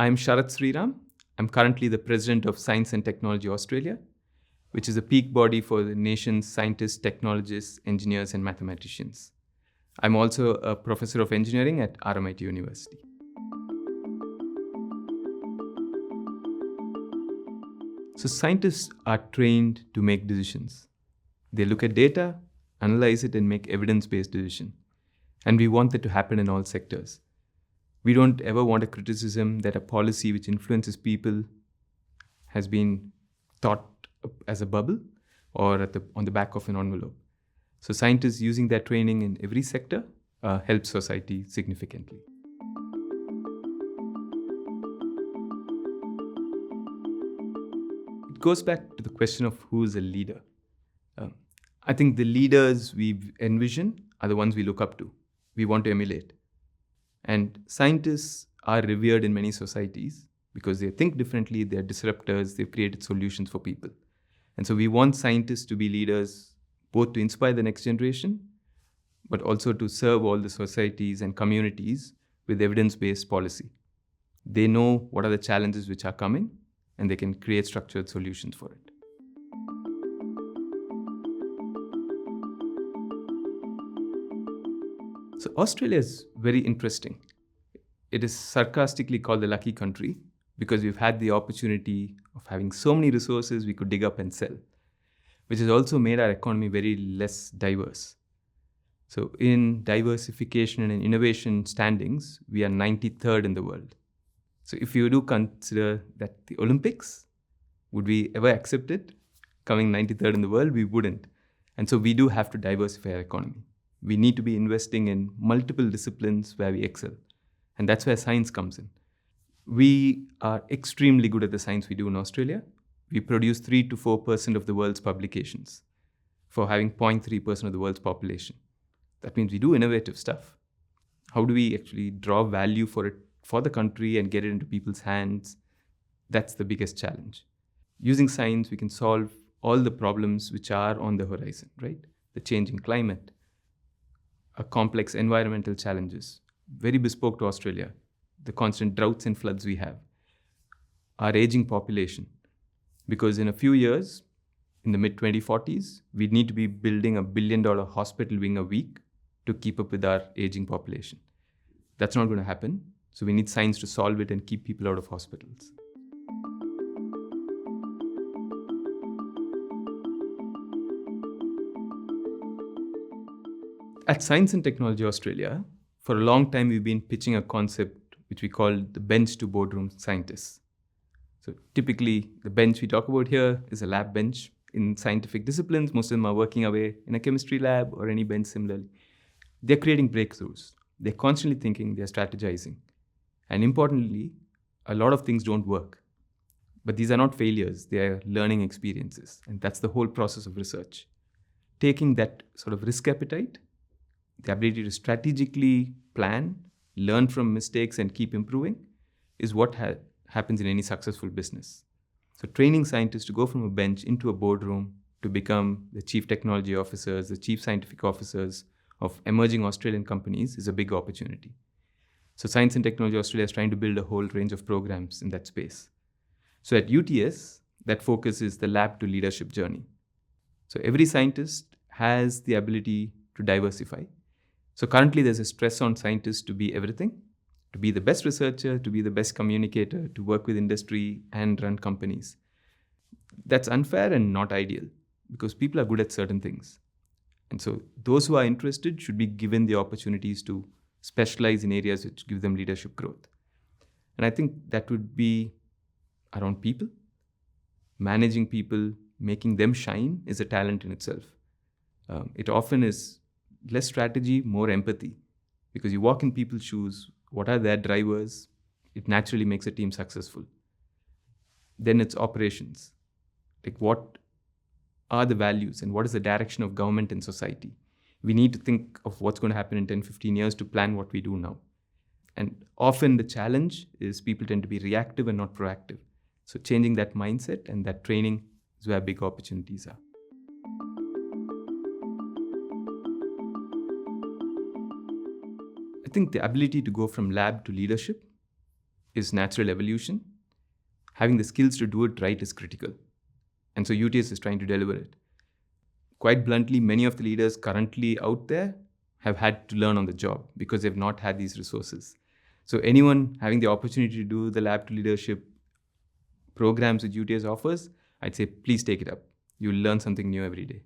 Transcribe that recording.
I'm Sharath Sriram. I'm currently the president of Science and Technology Australia, which is a peak body for the nation's scientists, technologists, engineers, and mathematicians. I'm also a professor of engineering at RMIT University. So scientists are trained to make decisions. They look at data, analyze it, and make evidence-based decisions. And we want that to happen in all sectors. We don't ever want a criticism that a policy which influences people has been thought as a bubble or on the back of an envelope. So scientists using that training in every sector help society significantly. It goes back to the question of who is a leader. I think the leaders we envision are the ones we look up to, we want to emulate. And scientists are revered in many societies because they think differently, they're disruptors, they've created solutions for people. And so we want scientists to be leaders, both to inspire the next generation, but also to serve all the societies and communities with evidence-based policy. They know what are the challenges which are coming, and they can create structured solutions for it. So Australia is very interesting. It is sarcastically called the lucky country because we've had the opportunity of having so many resources we could dig up and sell, which has also made our economy very less diverse. So in diversification and innovation standings, we are 93rd in the world. So if you do consider that the Olympics, would we ever accept it? Coming 93rd in the world, we wouldn't. And so we do have to diversify our economy. We need to be investing in multiple disciplines where we excel. And that's where science comes in. We are extremely good at the science we do in Australia. We produce 3 to 4% of the world's publications for having 0.3% of the world's population. That means we do innovative stuff. How do we actually draw value for it, for the country, and get it into people's hands? That's the biggest challenge. Using science, we can solve all the problems which are on the horizon, right? The changing climate, complex environmental challenges, very bespoke to Australia, the constant droughts and floods we have, our aging population. Because in a few years, in the mid-2040s, we need to be building $1 billion hospital wing a week to keep up with our aging population. That's not going to happen. So we need science to solve it and keep people out of hospitals. At Science and Technology Australia, for a long time, we've been pitching a concept which we call the bench to boardroom scientists. So typically, the bench we talk about here is a lab bench. In scientific disciplines, most of them are working away in a chemistry lab or any bench similarly. They're creating breakthroughs. They're constantly thinking, they're strategizing. And importantly, a lot of things don't work. But these are not failures, they are learning experiences. And that's the whole process of research. Taking that sort of risk appetite, the ability to strategically plan, learn from mistakes, and keep improving is what happens in any successful business. So training scientists to go from a bench into a boardroom to become the chief technology officers, the chief scientific officers of emerging Australian companies is a big opportunity. So Science and Technology Australia is trying to build a whole range of programs in that space. So at UTS, that focus is the lab to leadership journey. So every scientist has the ability to diversify. So currently there's a stress on scientists to be everything, to be the best researcher, to be the best communicator, to work with industry and run companies. That's unfair and not ideal because people are good at certain things. And so those who are interested should be given the opportunities to specialize in areas which give them leadership growth. And I think that would be around people. Managing people, making them shine is a talent in itself. It often is less strategy, more empathy. Because you walk in people's shoes, what are their drivers? It naturally makes a team successful. Then it's operations. Like what are the values and what is the direction of government and society? We need to think of what's going to happen in 10, 15 years to plan what we do now. And often the challenge is people tend to be reactive and not proactive. So changing that mindset and that training is where big opportunities are. I think the ability to go from lab to leadership is natural evolution. Having the skills to do it right is critical. And so UTS is trying to deliver it. Quite bluntly, many of the leaders currently out there have had to learn on the job because they've not had these resources. So anyone having the opportunity to do the lab to leadership programs which UTS offers, I'd say please take it up. You'll learn something new every day.